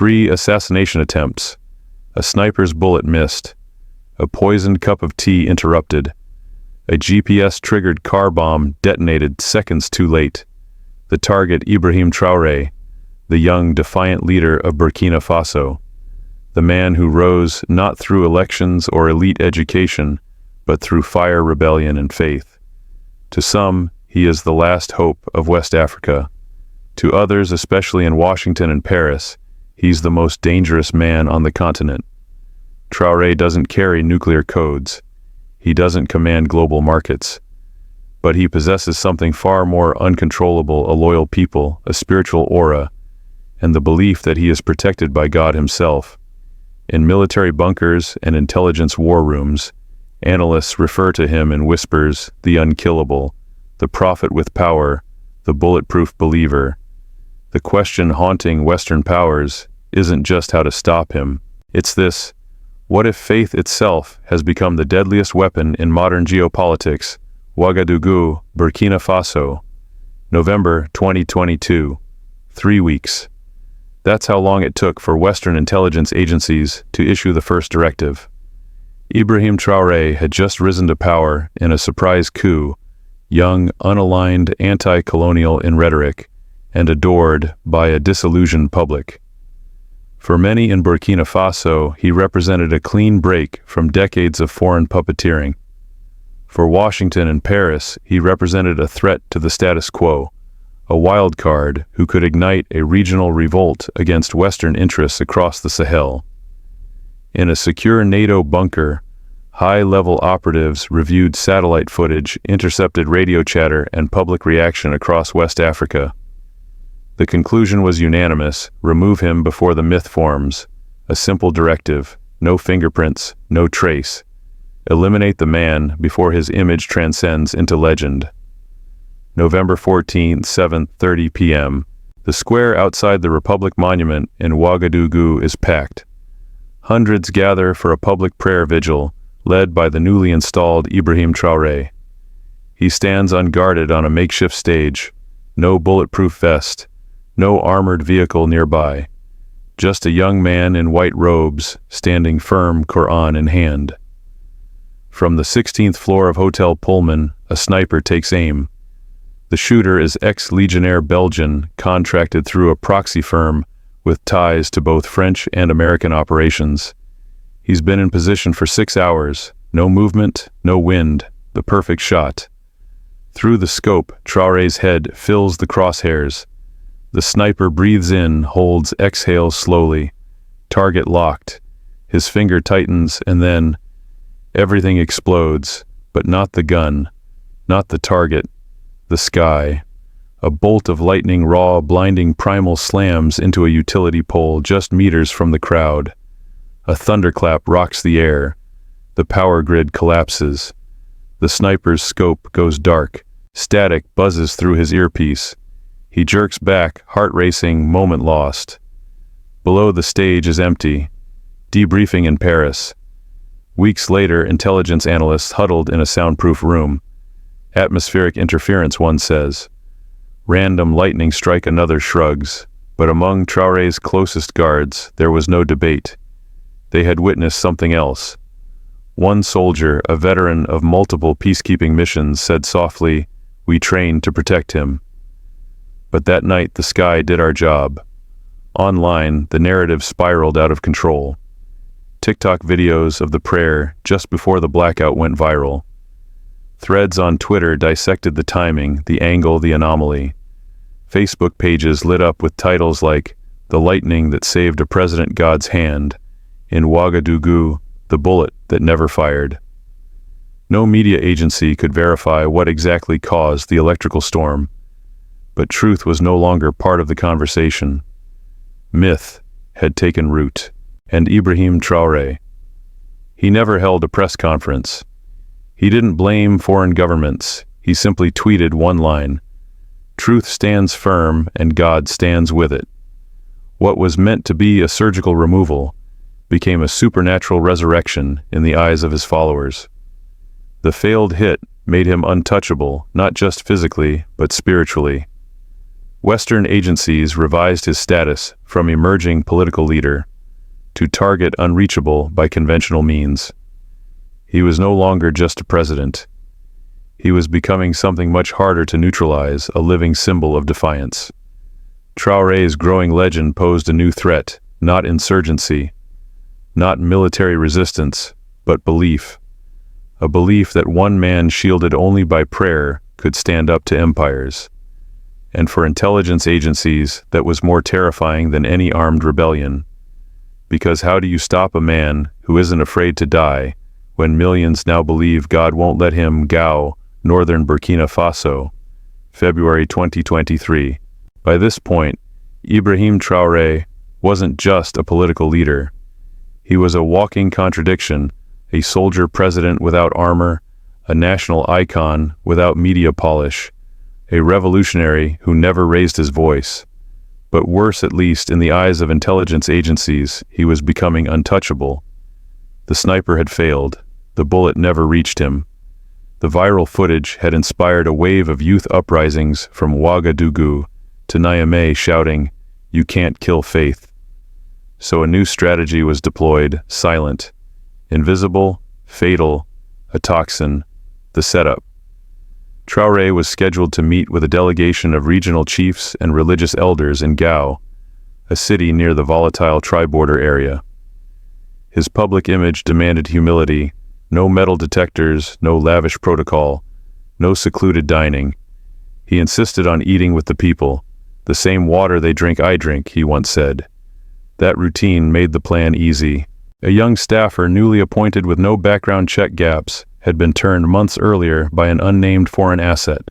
3 assassination attempts. A sniper's bullet missed. A poisoned cup of tea interrupted. A GPS-triggered car bomb detonated seconds too late. The target Ibrahim Traoré, the young, defiant leader of Burkina Faso. The man who rose not through elections or elite education, but through fire, rebellion, and faith. To some, he is the last hope of West Africa. To others, especially in Washington and Paris, he's the most dangerous man on the continent. Traoré doesn't carry nuclear codes. He doesn't command global markets. But he possesses something far more uncontrollable: a loyal people, a spiritual aura, and the belief that he is protected by God himself. In military bunkers and intelligence war rooms, analysts refer to him in whispers: the unkillable, the prophet with power, the bulletproof believer. The question haunting Western powers isn't just how to stop him. It's this: what if faith itself has become the deadliest weapon in modern geopolitics? Ouagadougou, Burkina Faso, November 2022. 3 weeks. That's how long it took for Western intelligence agencies to issue the first directive. Ibrahim Traoré had just risen to power in a surprise coup, young, unaligned, anti-colonial in rhetoric, and adored by a disillusioned public. For many in Burkina Faso, he represented a clean break from decades of foreign puppeteering. For Washington and Paris, he represented a threat to the status quo, a wild card who could ignite a regional revolt against Western interests across the Sahel. In a secure NATO bunker, high-level operatives reviewed satellite footage, intercepted radio chatter, and public reaction across West Africa. The conclusion was unanimous: remove him before the myth forms. A simple directive: no fingerprints, no trace. Eliminate the man before his image transcends into legend. November 14, 7:30 p.m. The square outside the Republic Monument in Ouagadougou is packed. Hundreds gather for a public prayer vigil, led by the newly installed Ibrahim Traoré. He stands unguarded on a makeshift stage, no bulletproof vest, no armored vehicle nearby. Just a young man in white robes, standing firm, Quran in hand. From the 16th floor of Hotel Pullman, a sniper takes aim. The shooter is ex-Legionnaire Belgian, contracted through a proxy firm with ties to both French and American operations. He's been in position for 6 hours, no movement, no wind, the perfect shot. Through the scope, Traoré's head fills the crosshairs. The sniper breathes in, holds, exhales slowly. Target locked. His finger tightens, and then everything explodes, but not the gun, not the target, the sky. A bolt of lightning, raw, blinding, primal, slams into a utility pole just meters from the crowd. A thunderclap rocks the air. The power grid collapses. The sniper's scope goes dark. Static buzzes through his earpiece. He jerks back, heart racing, moment lost. Below, the stage is empty. Debriefing in Paris. Weeks later, intelligence analysts huddled in a soundproof room. Atmospheric interference, one says. Random lightning strike, another shrugs. But among Traoré's closest guards, there was no debate. They had witnessed something else. One soldier, a veteran of multiple peacekeeping missions, said softly, "We trained to protect him." But that night, the sky did our job. Online, the narrative spiraled out of control. TikTok videos of the prayer just before the blackout went viral. Threads on Twitter dissected the timing, the angle, the anomaly. Facebook pages lit up with titles like "The Lightning That Saved a President God's Hand," in Ouagadougou, "The Bullet That Never Fired." No media agency could verify what exactly caused the electrical storm. But truth was no longer part of the conversation. Myth had taken root. And Ibrahim Traoré. He never held a press conference. He didn't blame foreign governments. He simply tweeted one line: "Truth stands firm and God stands with it." What was meant to be a surgical removal became a supernatural resurrection in the eyes of his followers. The failed hit made him untouchable, not just physically, but spiritually. Western agencies revised his status from emerging political leader to target unreachable by conventional means. He was no longer just a president. He was becoming something much harder to neutralize, a living symbol of defiance. Traoré's growing legend posed a new threat, not insurgency, not military resistance, but belief. A belief that one man shielded only by prayer could stand up to empires. And for intelligence agencies, that was more terrifying than any armed rebellion. Because how do you stop a man who isn't afraid to die when millions now believe God won't let him go? Northern Burkina Faso, February 2023. By this point, Ibrahim Traoré wasn't just a political leader. He was a walking contradiction, a soldier president without armor, a national icon without media polish, a revolutionary who never raised his voice. But worse, at least in the eyes of intelligence agencies, he was becoming untouchable. The sniper had failed. The bullet never reached him. The viral footage had inspired a wave of youth uprisings from Ouagadougou to Niamey shouting, "You can't kill faith." So a new strategy was deployed, silent, invisible, fatal, a toxin, the setup. Traoré was scheduled to meet with a delegation of regional chiefs and religious elders in Gao, a city near the volatile tri-border area. His public image demanded humility. No metal detectors, no lavish protocol, no secluded dining. He insisted on eating with the people. The same water they drink I drink, he once said. That routine made the plan easy. A young staffer newly appointed with no background check gaps had been turned months earlier by an unnamed foreign asset.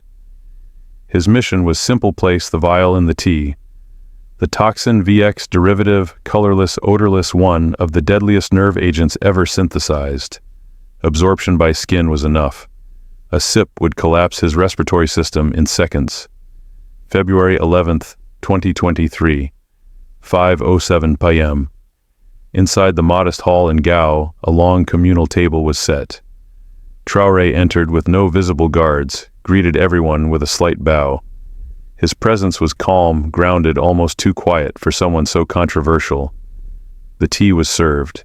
His mission was simple: place the vial in the tea. The toxin VX derivative, colorless, odorless, one of the deadliest nerve agents ever synthesized. Absorption by skin was enough. A sip would collapse his respiratory system in seconds. February 11th, 2023, 5:07 p.m. Inside the modest hall in Gao, a long communal table was set. Traoré entered with no visible guards, greeted everyone with a slight bow. His presence was calm, grounded, almost too quiet for someone so controversial. The tea was served.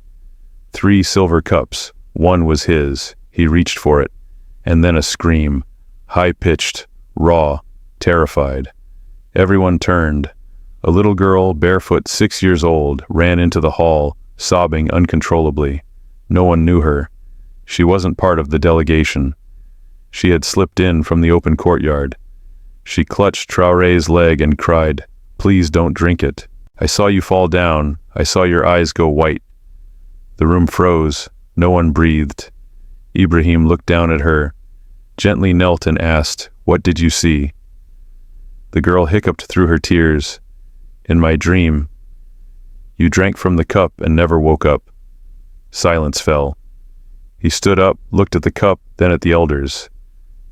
3 silver cups. One was his. He reached for it. And then a scream, high-pitched, raw, terrified. Everyone turned. A little girl, barefoot, 6 years old, ran into the hall, sobbing uncontrollably. No one knew her. She wasn't part of the delegation. She had slipped in from the open courtyard. She clutched Traoré's leg and cried, "Please don't drink it. I saw you fall down. I saw your eyes go white." The room froze. No one breathed. Ibrahim looked down at her, gently knelt and asked, "What did you see?" The girl hiccuped through her tears. "In my dream, you drank from the cup and never woke up." Silence fell. He stood up, looked at the cup, then at the elders.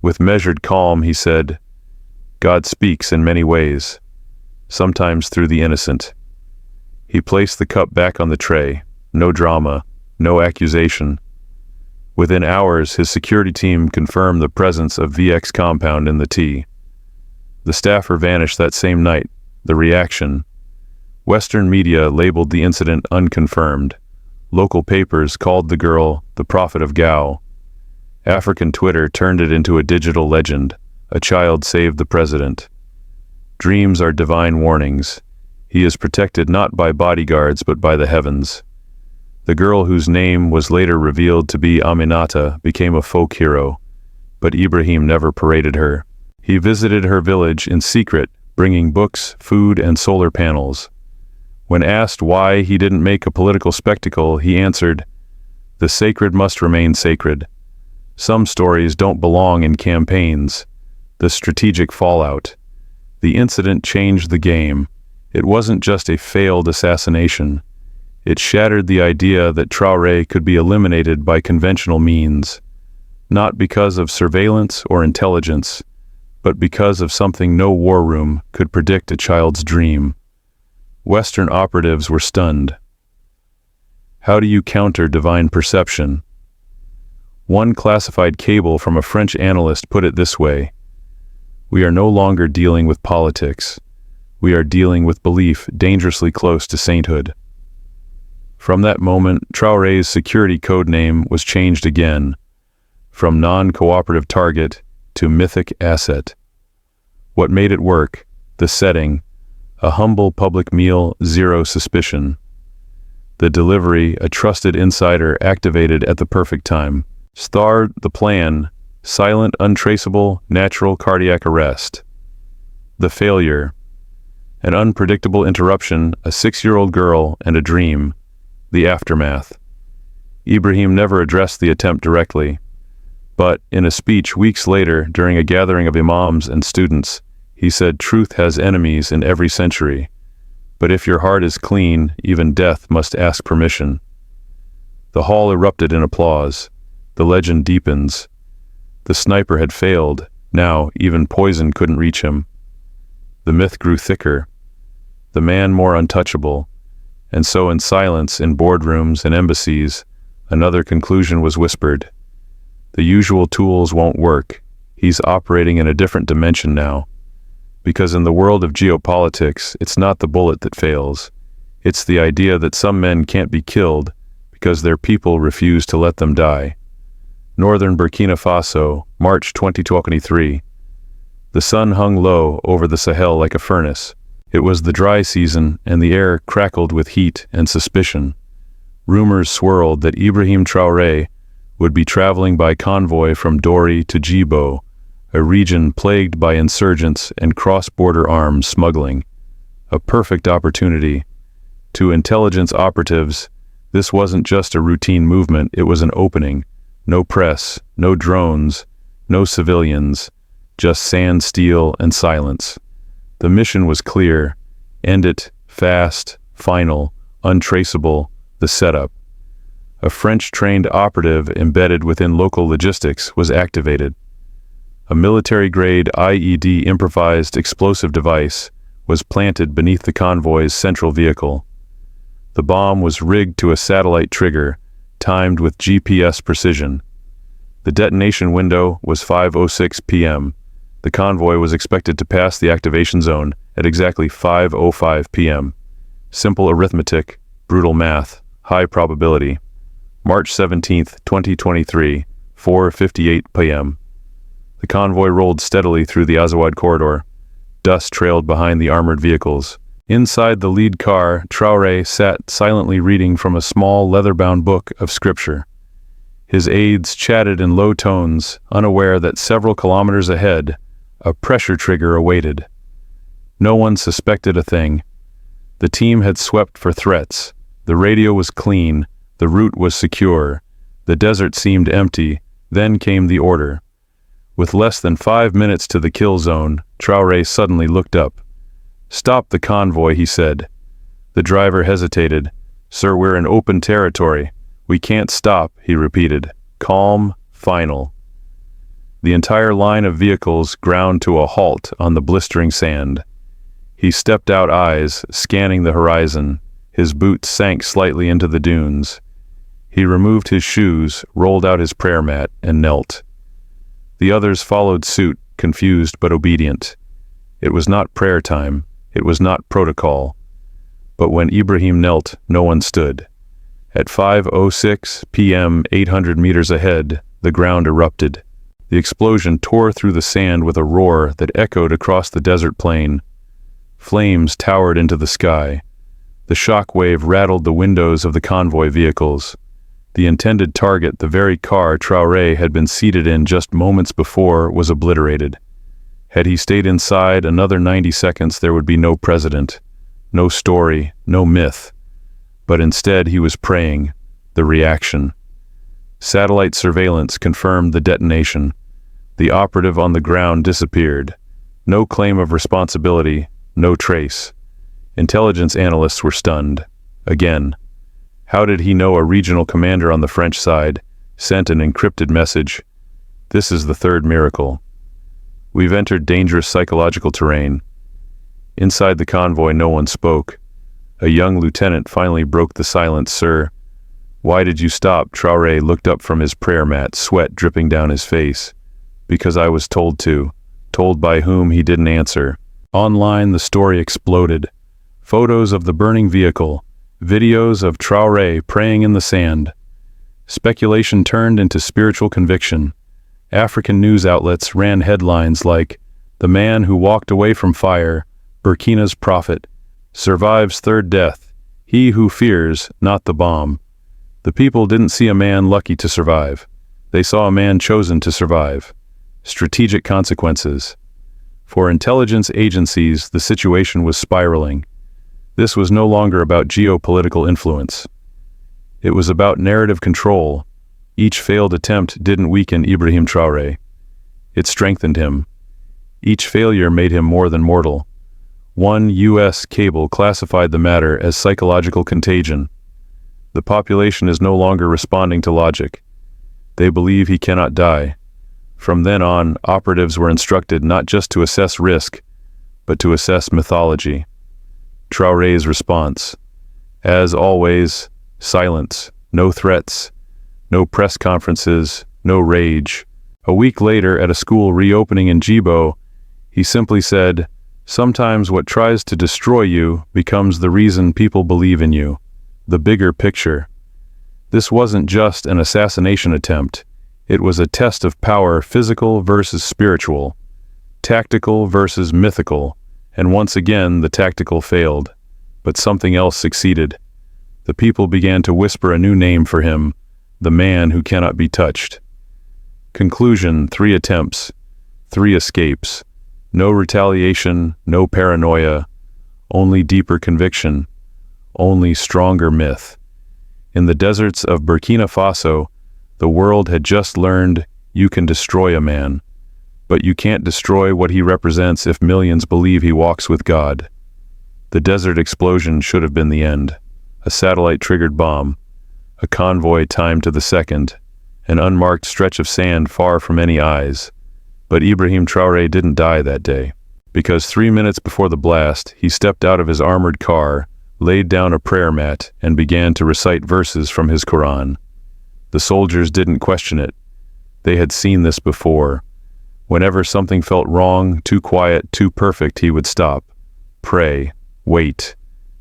With measured calm, he said, "God speaks in many ways, sometimes through the innocent." He placed the cup back on the tray. No drama, no accusation. Within hours, his security team confirmed the presence of VX compound in the tea. The staffer vanished that same night. The reaction. Western media labeled the incident unconfirmed. Local papers called the girl the prophet of Gao. African Twitter turned it into a digital legend. A child saved the president. Dreams are divine warnings. He is protected not by bodyguards but by the heavens. The girl, whose name was later revealed to be Aminata, became a folk hero, but Ibrahim never paraded her. He visited her village in secret, bringing books, food, and solar panels. When asked why he didn't make a political spectacle, he answered, "The sacred must remain sacred. Some stories don't belong in campaigns." The strategic fallout. The incident changed the game. It wasn't just a failed assassination. It shattered the idea that Traoré could be eliminated by conventional means, not because of surveillance or intelligence, but because of something no war room could predict: a child's dream. Western operatives were stunned. How do you counter divine perception? One classified cable from a French analyst put it this way: "We are no longer dealing with politics. We are dealing with belief dangerously close to sainthood. From that moment, Traoré's security code name was changed again, from non-cooperative target to mythic asset. What made it work? The setting, a humble public meal, zero suspicion. The delivery, a trusted insider activated at the perfect time. Star, the plan, silent, untraceable, natural cardiac arrest. The failure, an unpredictable interruption, a 6-year-old girl and a dream. The aftermath. Ibrahim never addressed the attempt directly, but in a speech weeks later during a gathering of imams and students, he said truth has enemies in every century, but if your heart is clean, even death must ask permission. The hall erupted in applause. The legend deepens. The sniper had failed. Now even poison couldn't reach him. The myth grew thicker. The man more untouchable. And so in silence, in boardrooms and embassies, another conclusion was whispered. The usual tools won't work. He's operating in a different dimension now. Because in the world of geopolitics, it's not the bullet that fails. It's the idea that some men can't be killed because their people refuse to let them die. Northern Burkina Faso, March 2023. The sun hung low over the Sahel like a furnace. It was the dry season, and the air crackled with heat and suspicion. Rumors swirled that Ibrahim Traoré would be traveling by convoy from Dori to Djibo, a region plagued by insurgents and cross-border arms smuggling. A perfect opportunity. To intelligence operatives, this wasn't just a routine movement, it was an opening. No press, no drones, no civilians, just sand, steel, and silence. The mission was clear. End it, fast, final, untraceable, the setup. A French-trained operative embedded within local logistics was activated. A military-grade IED improvised explosive device was planted beneath the convoy's central vehicle. The bomb was rigged to a satellite trigger, timed with GPS precision. The detonation window was 5:06 p.m. The convoy was expected to pass the activation zone at exactly 5:05 p.m. Simple arithmetic, brutal math, high probability. March 17, 2023, 4:58 p.m. The convoy rolled steadily through the Azawad corridor. Dust trailed behind the armored vehicles. Inside the lead car, Traoré sat silently reading from a small leather-bound book of scripture. His aides chatted in low tones, unaware that several kilometers ahead, a pressure trigger awaited. No one suspected a thing. The team had swept for threats. The radio was clean. The route was secure. The desert seemed empty. Then came the order. With less than 5 minutes to the kill zone, Traoré suddenly looked up. "Stop the convoy," he said. The driver hesitated. "Sir, we're in open territory. We can't stop," he repeated. Calm, final. The entire line of vehicles ground to a halt on the blistering sand. He stepped out, eyes scanning the horizon. His boots sank slightly into the dunes. He removed his shoes, rolled out his prayer mat, and knelt. The others followed suit, confused but obedient. It was not prayer time. It was not protocol. But when Ibrahim knelt, no one stood. At 5:06 p.m., 800 meters ahead, the ground erupted. The explosion tore through the sand with a roar that echoed across the desert plain. Flames towered into the sky. The shock wave rattled the windows of the convoy vehicles. The intended target, the very car Traoré had been seated in just moments before, was obliterated. Had he stayed inside another 90 seconds, there would be no president, no story, no myth. But instead he was praying. The reaction. Satellite surveillance confirmed the detonation. The operative on the ground disappeared. No claim of responsibility, no trace. Intelligence analysts were stunned. Again. How did he know a regional commander on the French side sent an encrypted message? This is the third miracle. We've entered dangerous psychological terrain. Inside the convoy, no one spoke. A young lieutenant finally broke the silence. "Sir, why did you stop?" Traoré looked up from his prayer mat, sweat dripping down his face. "Because I was told to." Told by whom? He didn't answer. Online, the story exploded. Photos of the burning vehicle, videos of Traoré praying in the sand. Speculation turned into spiritual conviction. African news outlets ran headlines like, "The man who walked away from fire, Burkina's prophet, survives third death, he who fears, not the bomb." The people didn't see a man lucky to survive. They saw a man chosen to survive. Strategic consequences. For intelligence agencies, the situation was spiraling. This was no longer about geopolitical influence. It was about narrative control. Each failed attempt didn't weaken Ibrahim Traoré. It strengthened him. Each failure made him more than mortal. One U.S. cable classified the matter as psychological contagion. The population is no longer responding to logic. They believe he cannot die. From then on, operatives were instructed not just to assess risk, but to assess mythology. Traoré's response. As always, silence, no threats, no press conferences, no rage. A week later, at a school reopening in Djibo, he simply said, "Sometimes what tries to destroy you becomes the reason people believe in you." The bigger picture. This wasn't just an assassination attempt. It was a test of power, physical versus spiritual, tactical versus mythical, and once again the tactical failed. But something else succeeded. The people began to whisper a new name for him, the man who cannot be touched. Conclusion: 3 attempts, 3 escapes. No retaliation, no paranoia, only deeper conviction, only stronger myth. In the deserts of Burkina Faso, the world had just learned you can destroy a man, but you can't destroy what he represents if millions believe he walks with God. The desert explosion should have been the end. A satellite-triggered bomb, a convoy timed to the second, an unmarked stretch of sand far from any eyes. But Ibrahim Traoré didn't die that day, because 3 minutes before the blast, he stepped out of his armored car, laid down a prayer mat, and began to recite verses from his Quran. The soldiers didn't question it. They had seen this before. Whenever something felt wrong, too quiet, too perfect, he would stop, pray, wait.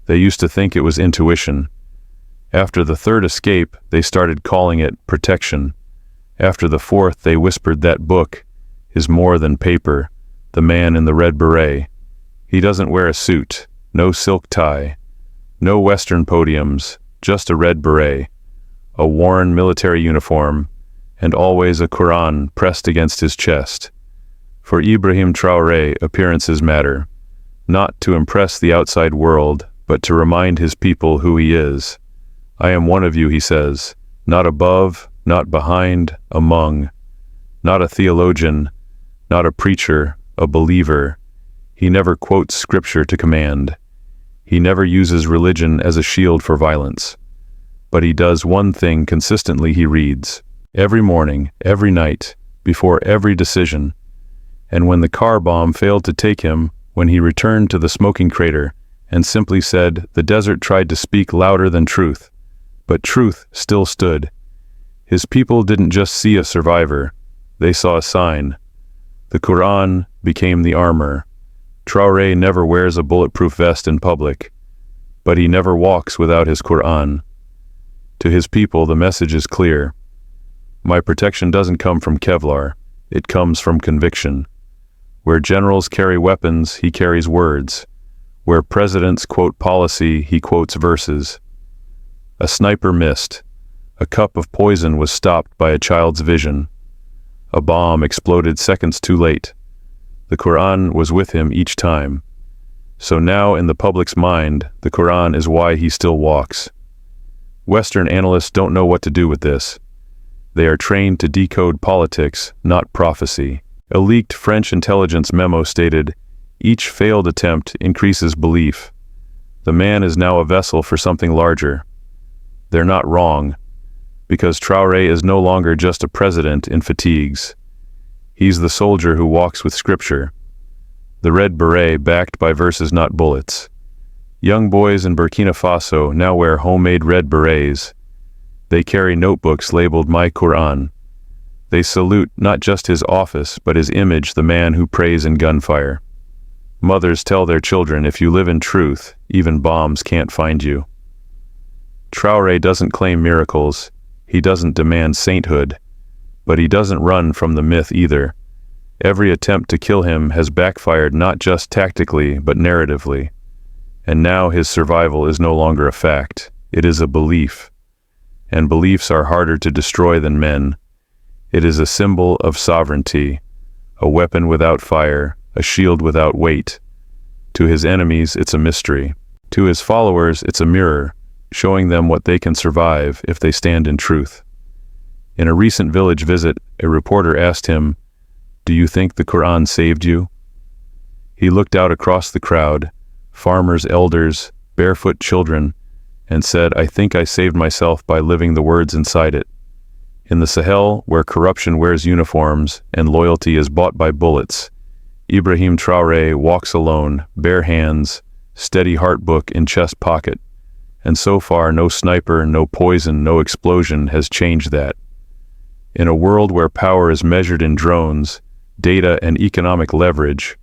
They used to think it was intuition. After the 3rd escape, they started calling it protection. After the 4th, they whispered that book is more than paper. The man in the red beret. He doesn't wear a suit, no silk tie, no Western podiums, just a red beret, a worn military uniform, and always a Quran pressed against his chest. For Ibrahim Traoré, appearances matter, not to impress the outside world, but to remind his people who he is. "I am one of you," he says, "not above, not behind, among." Not a theologian, not a preacher, a believer. He never quotes scripture to command. He never uses religion as a shield for violence. But he does one thing consistently: he reads. Every morning, every night, before every decision. And when the car bomb failed to take him, when he returned to the smoking crater and simply said, "The desert tried to speak louder than truth," but truth still stood. His people didn't just see a survivor, they saw a sign. The Quran became the armor. Traoré never wears a bulletproof vest in public, but he never walks without his Quran. To his people, the message is clear. My protection doesn't come from Kevlar, it comes from conviction. Where generals carry weapons, he carries words. Where presidents quote policy, he quotes verses. A sniper missed. A cup of poison was stopped by a child's vision. A bomb exploded seconds too late. The Quran was with him each time. So now in the public's mind, the Quran is why he still walks. Western analysts don't know what to do with this. They are trained to decode politics, not prophecy. A leaked French intelligence memo stated, "Each failed attempt increases belief. The man is now a vessel for something larger." They're not wrong, because Traoré is no longer just a president in fatigues. He's the soldier who walks with scripture. The red beret backed by verses, not bullets. Young boys in Burkina Faso now wear homemade red berets. They carry notebooks labeled My Quran. They salute not just his office, but his image, the man who prays in gunfire. Mothers tell their children, if you live in truth, even bombs can't find you. Traoré doesn't claim miracles, he doesn't demand sainthood, but he doesn't run from the myth either. Every attempt to kill him has backfired not just tactically, but narratively. And now his survival is no longer a fact, it is a belief. And beliefs are harder to destroy than men. It is a symbol of sovereignty, a weapon without fire, a shield without weight. To his enemies, it's a mystery. To his followers, it's a mirror, showing them what they can survive if they stand in truth. In a recent village visit, a reporter asked him, "Do you think the Quran saved you?" He looked out across the crowd, farmers, elders, barefoot children, and said, "I think I saved myself by living the words inside it." In the Sahel, where corruption wears uniforms and loyalty is bought by bullets, Ibrahim Traoré walks alone, bare hands, steady heart book in chest pocket. And so far, no sniper, no poison, no explosion has changed that. In a world where power is measured in drones, data, and economic leverage,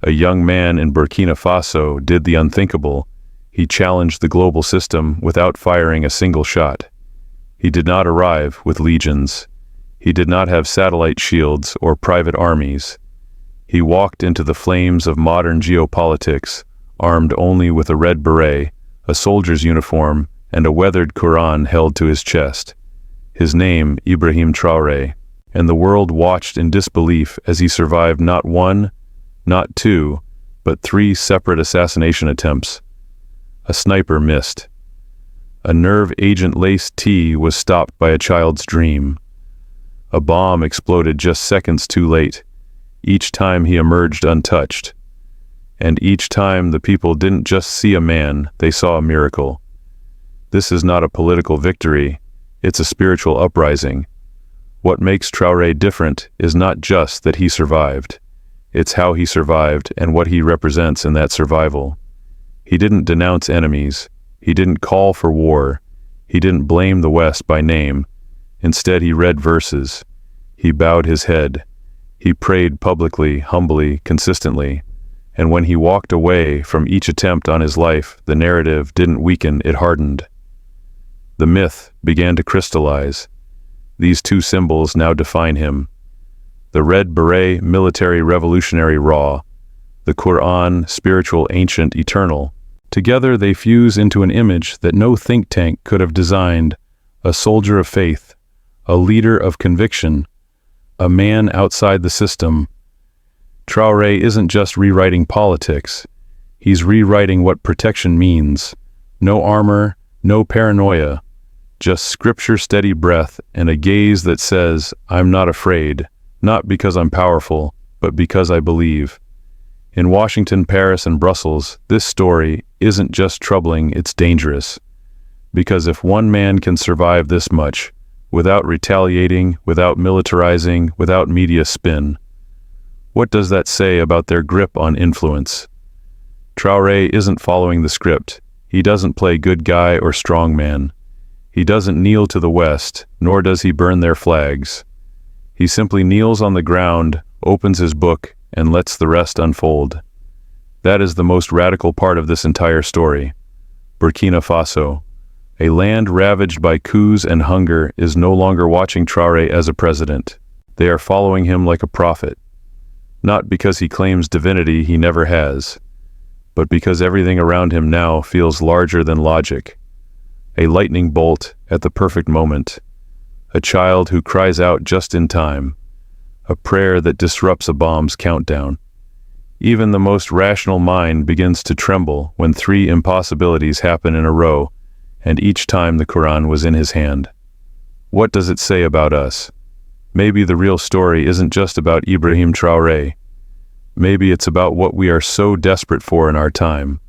a young man in Burkina Faso did the unthinkable. He challenged the global system without firing a single shot. He did not arrive with legions. He did not have satellite shields or private armies. He walked into the flames of modern geopolitics, armed only with a red beret, a soldier's uniform, and a weathered Quran held to his chest. His name, Ibrahim Traoré, and the world watched in disbelief as he survived not one, not two, but 3 separate assassination attempts. A sniper missed. A nerve agent-laced tea was stopped by a child's dream. A bomb exploded just seconds too late. Each time he emerged untouched. And each time the people didn't just see a man, they saw a miracle. This is not a political victory, it's a spiritual uprising. What makes Traoré different is not just that he survived. It's how he survived and what he represents in that survival. He didn't denounce enemies. He didn't call for war. He didn't blame the West by name. Instead, he read verses. He bowed his head. He prayed publicly, humbly, consistently. And when he walked away from each attempt on his life, the narrative didn't weaken, it hardened. The myth began to crystallize. These 2 symbols now define him. The red beret, military, revolutionary, raw. The Quran, spiritual, ancient, eternal. Together they fuse into an image that no think tank could have designed, a soldier of faith, a leader of conviction, a man outside the system. Traoré isn't just rewriting politics, he's rewriting what protection means. No armor, no paranoia, just scripture, steady breath, and a gaze that says, "I'm not afraid, not because I'm powerful, but because I believe." In Washington, Paris, and Brussels, this story isn't just troubling, it's dangerous. Because if one man can survive this much, without retaliating, without militarizing, without media spin, what does that say about their grip on influence? Traoré isn't following the script. He doesn't play good guy or strong man. He doesn't kneel to the West, nor does he burn their flags. He simply kneels on the ground, opens his book, and lets the rest unfold. That is the most radical part of this entire story. Burkina Faso, a land ravaged by coups and hunger, is no longer watching Traoré as a president. They are following him like a prophet. Not because he claims divinity he never has, but because everything around him now feels larger than logic. A lightning bolt at the perfect moment. A child who cries out just in time. A prayer that disrupts a bomb's countdown. Even the most rational mind begins to tremble when 3 impossibilities happen in a row, and each time the Quran was in his hand. What does it say about us? Maybe the real story isn't just about Ibrahim Traoré. Maybe it's about what we are so desperate for in our time.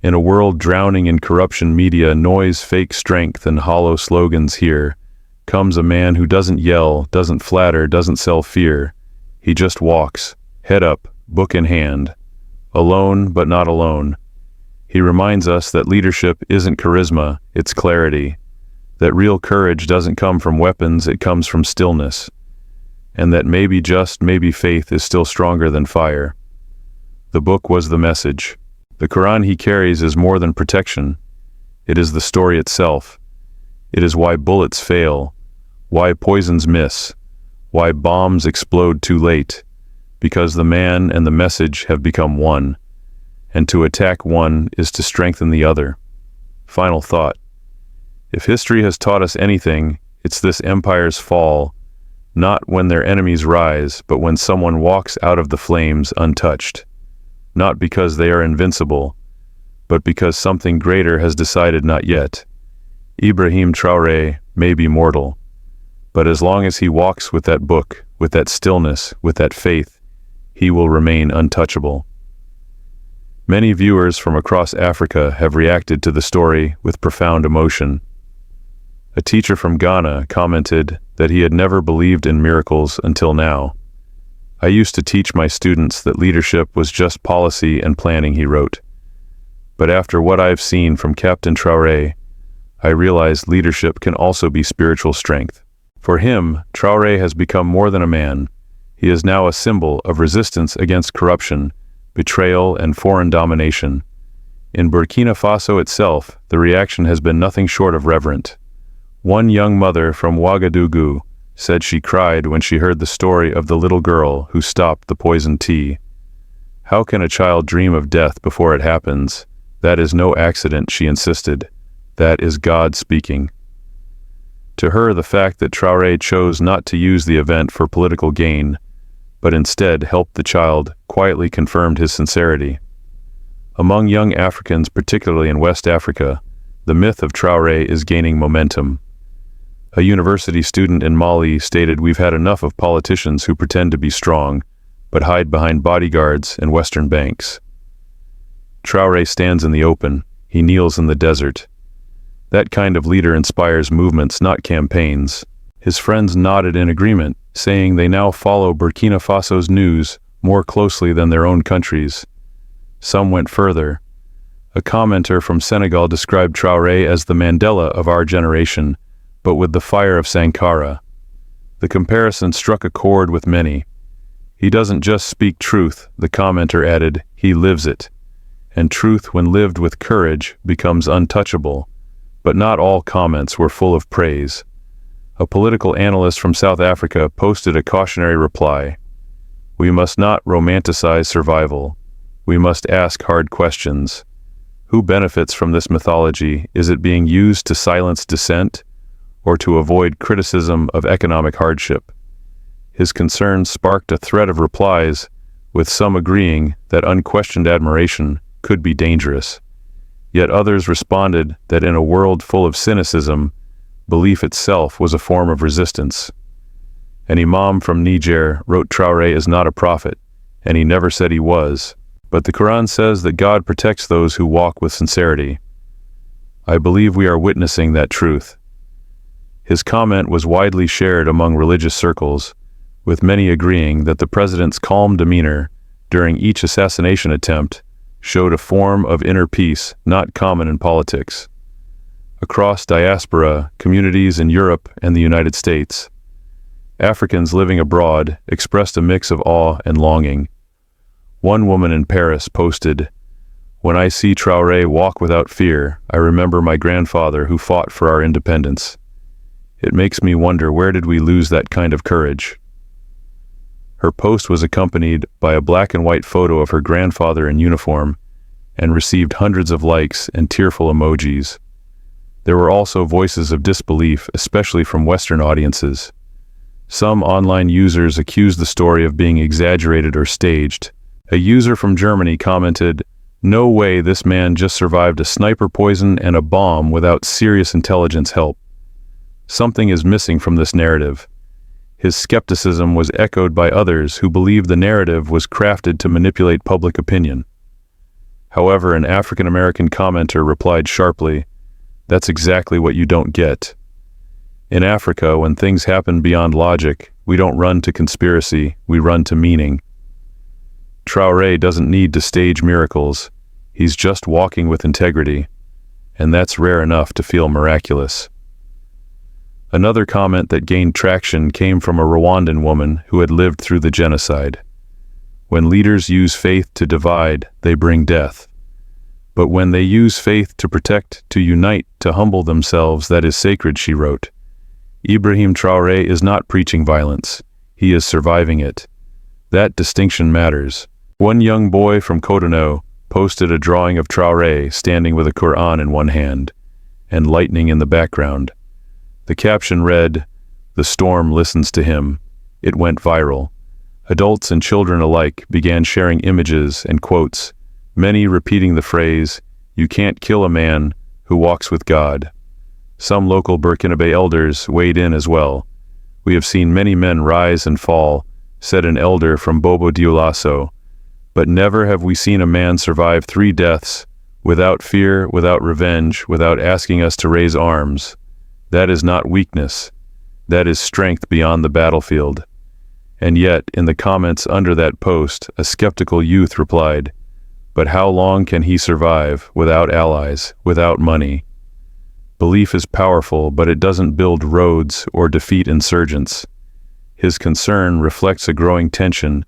In a world drowning in corruption, media, noise, fake strength, and hollow slogans, here comes a man who doesn't yell, doesn't flatter, doesn't sell fear. He just walks, head up, book in hand. Alone, but not alone. He reminds us that leadership isn't charisma, it's clarity. That real courage doesn't come from weapons, it comes from stillness. And that maybe, just maybe, faith is still stronger than fire. The book was the message. The Quran he carries is more than protection. It is the story itself. It is why bullets fail, why poisons miss, why bombs explode too late, because the man and the message have become one, and to attack one is to strengthen the other. Final thought. If history has taught us anything, it's this: empires fall, not when their enemies rise, but when someone walks out of the flames untouched. Not because they are invincible, but because something greater has decided not yet. Ibrahim Traoré may be mortal, but as long as he walks with that book, with that stillness, with that faith, he will remain untouchable. Many viewers from across Africa have reacted to the story with profound emotion. A teacher from Ghana commented that he had never believed in miracles until now. I used to teach my students that leadership was just policy and planning, he wrote. But after what I've seen from Captain Traoré, I realized leadership can also be spiritual strength. For him, Traoré has become more than a man. He is now a symbol of resistance against corruption, betrayal, and foreign domination. In Burkina Faso itself, the reaction has been nothing short of reverent. One young mother from Ouagadougou said she cried when she heard the story of the little girl who stopped the poisoned tea. How can a child dream of death before it happens? That is no accident, she insisted. That is God speaking. To her, the fact that Traoré chose not to use the event for political gain, but instead helped the child, quietly confirmed his sincerity. Among young Africans, particularly in West Africa, the myth of Traoré is gaining momentum. A university student in Mali stated, "We've had enough of politicians who pretend to be strong, but hide behind bodyguards and Western banks." Traoré stands in the open. He kneels in the desert. That kind of leader inspires movements, not campaigns. His friends nodded in agreement, saying they now follow Burkina Faso's news more closely than their own country's. Some went further. A commenter from Senegal described Traoré as the Mandela of our generation, but with the fire of Sankara. The comparison struck a chord with many. He doesn't just speak truth, the commenter added, he lives it. And truth, when lived with courage, becomes untouchable. But not all comments were full of praise. A political analyst from South Africa posted a cautionary reply. "We must not romanticize survival. We must ask hard questions. Who benefits from this mythology? Is it being used to silence dissent, or to avoid criticism of economic hardship?" His concerns sparked a thread of replies, with some agreeing that unquestioned admiration could be dangerous. Yet others responded that in a world full of cynicism, belief itself was a form of resistance. An imam from Niger wrote, "Traoré is not a prophet, and he never said he was, but the Quran says that God protects those who walk with sincerity." I believe we are witnessing that truth. His comment was widely shared among religious circles, with many agreeing that the president's calm demeanor during each assassination attempt showed a form of inner peace not common in politics. Across diaspora communities in Europe and the United States, Africans living abroad expressed a mix of awe and longing. One woman in Paris posted, "When I see Traoré walk without fear, I remember my grandfather who fought for our independence. It makes me wonder, where did we lose that kind of courage?" Her post was accompanied by a black and white photo of her grandfather in uniform and received hundreds of likes and tearful emojis. There were also voices of disbelief, especially from Western audiences. Some online users accused the story of being exaggerated or staged. A user from Germany commented, "No way this man just survived a sniper poison and a bomb without serious intelligence help. Something is missing from this narrative." His skepticism was echoed by others who believed the narrative was crafted to manipulate public opinion. However, an African-American commenter replied sharply, "That's exactly what you don't get. In Africa, when things happen beyond logic, we don't run to conspiracy, we run to meaning." Traoré doesn't need to stage miracles. He's just walking with integrity, and that's rare enough to feel miraculous. Another comment that gained traction came from a Rwandan woman who had lived through the genocide. When leaders use faith to divide, they bring death. But when they use faith to protect, to unite, to humble themselves, that is sacred, she wrote. Ibrahim Traoré is not preaching violence. He is surviving it. That distinction matters. One young boy from Cotonou posted a drawing of Traoré standing with a Quran in one hand and lightning in the background. The caption read, "The storm listens to him." It went viral. Adults and children alike began sharing images and quotes, many repeating the phrase, "You can't kill a man who walks with God." Some local Burkina elders weighed in as well. "We have seen many men rise and fall," said an elder from Bobo Dioulasso, "but never have we seen a man survive 3 deaths, without fear, without revenge, without asking us to raise arms. That is not weakness. That is strength beyond the battlefield." And yet, in the comments under that post, a skeptical youth replied, "But how long can he survive without allies, without money?" Belief is powerful, but it doesn't build roads or defeat insurgents. His concern reflects a growing tension,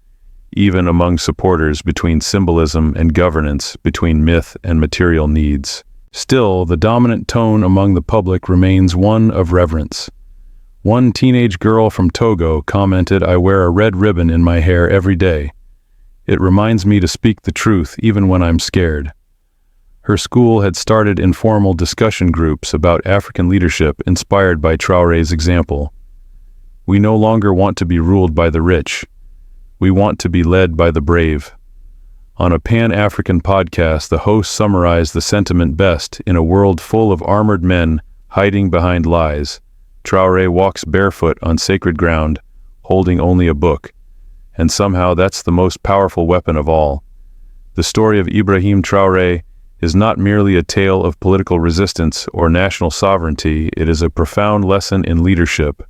even among supporters, between symbolism and governance, between myth and material needs. Still, the dominant tone among the public remains one of reverence. One teenage girl from Togo commented, "I wear a red ribbon in my hair every day. It reminds me to speak the truth even when I'm scared." Her school had started informal discussion groups about African leadership inspired by Traoré's example. We no longer want to be ruled by the rich. We want to be led by the brave. On a Pan-African podcast, the host summarized the sentiment best: in a world full of armored men hiding behind lies, Traoré walks barefoot on sacred ground, holding only a book. And somehow that's the most powerful weapon of all. The story of Ibrahim Traoré is not merely a tale of political resistance or national sovereignty. It is a profound lesson in leadership,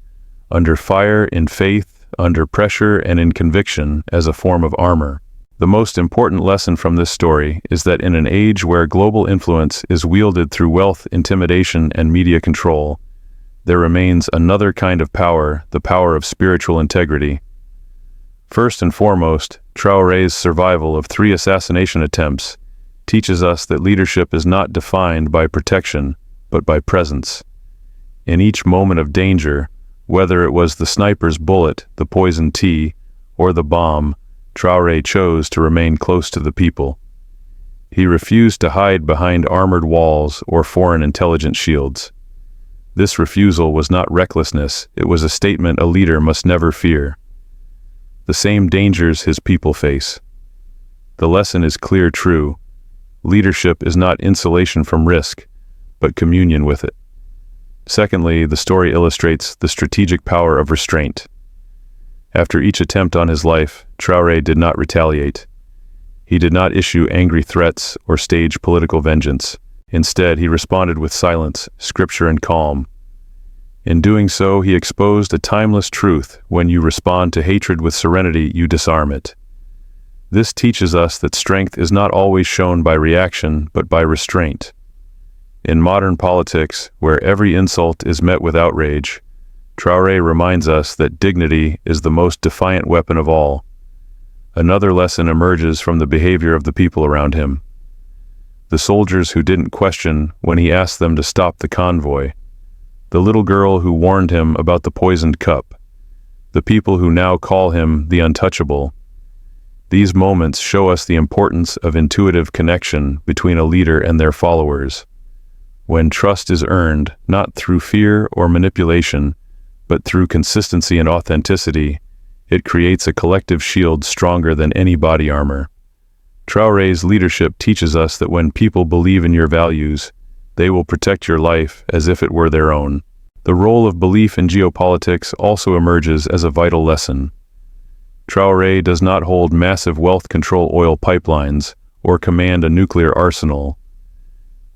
under fire, in faith, under pressure, and in conviction as a form of armor. The most important lesson from this story is that in an age where global influence is wielded through wealth, intimidation, and media control, there remains another kind of power, the power of spiritual integrity. First and foremost, Traoré's survival of 3 assassination attempts teaches us that leadership is not defined by protection, but by presence. In each moment of danger, whether it was the sniper's bullet, the poisoned tea, or the bomb, Traoré chose to remain close to the people. He refused to hide behind armored walls or foreign intelligence shields. This refusal was not recklessness, it was a statement a leader must never fear the same dangers his people face. The lesson is clear, true. Leadership is not insulation from risk, but communion with it. Secondly, the story illustrates the strategic power of restraint. After each attempt on his life, Traoré did not retaliate. He did not issue angry threats or stage political vengeance. Instead, he responded with silence, scripture, and calm. In doing so, he exposed a timeless truth: when you respond to hatred with serenity, you disarm it. This teaches us that strength is not always shown by reaction, but by restraint. In modern politics, where every insult is met with outrage, Traoré reminds us that dignity is the most defiant weapon of all. Another lesson emerges from the behavior of the people around him. The soldiers who didn't question when he asked them to stop the convoy, the little girl who warned him about the poisoned cup, the people who now call him the untouchable. These moments show us the importance of intuitive connection between a leader and their followers. When trust is earned, not through fear or manipulation, but through consistency and authenticity, it creates a collective shield stronger than any body armor. Traoré's leadership teaches us that when people believe in your values, they will protect your life as if it were their own. The role of belief in geopolitics also emerges as a vital lesson. Traoré does not hold massive wealth control oil pipelines or command a nuclear arsenal,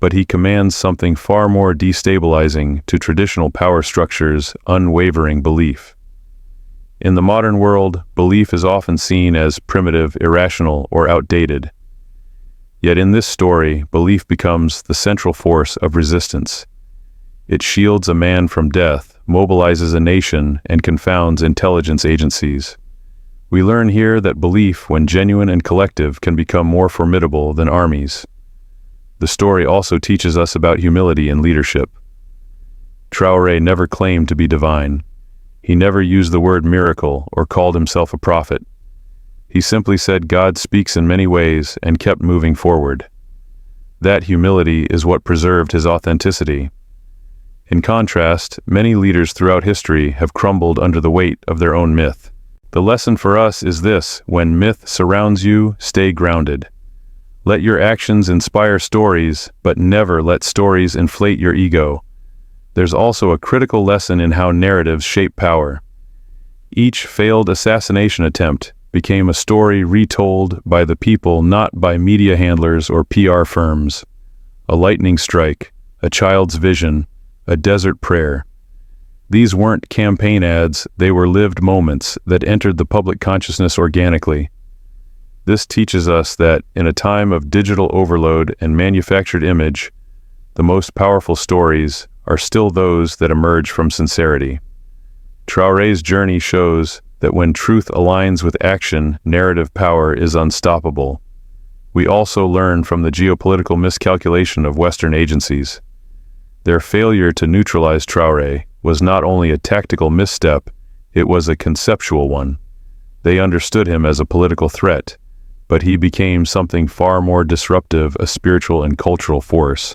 but he commands something far more destabilizing to traditional power structures: unwavering belief. In the modern world, belief is often seen as primitive, irrational, or outdated. Yet in this story, belief becomes the central force of resistance. It shields a man from death, mobilizes a nation, and confounds intelligence agencies. We learn here that belief, when genuine and collective, can become more formidable than armies. The story also teaches us about humility in leadership. Traoré never claimed to be divine. He never used the word miracle or called himself a prophet. He simply said God speaks in many ways and kept moving forward. That humility is what preserved his authenticity. In contrast, many leaders throughout history have crumbled under the weight of their own myth. The lesson for us is this: when myth surrounds you, stay grounded. Let your actions inspire stories, but never let stories inflate your ego. There's also a critical lesson in how narratives shape power. Each failed assassination attempt became a story retold by the people, not by media handlers or PR firms. A lightning strike, a child's vision, a desert prayer. These weren't campaign ads, they were lived moments that entered the public consciousness organically. This teaches us that, in a time of digital overload and manufactured image, the most powerful stories are still those that emerge from sincerity. Traoré's journey shows that when truth aligns with action, narrative power is unstoppable. We also learn from the geopolitical miscalculation of Western agencies. Their failure to neutralize Traoré was not only a tactical misstep, it was a conceptual one. They understood him as a political threat, but he became something far more disruptive, a spiritual and cultural force.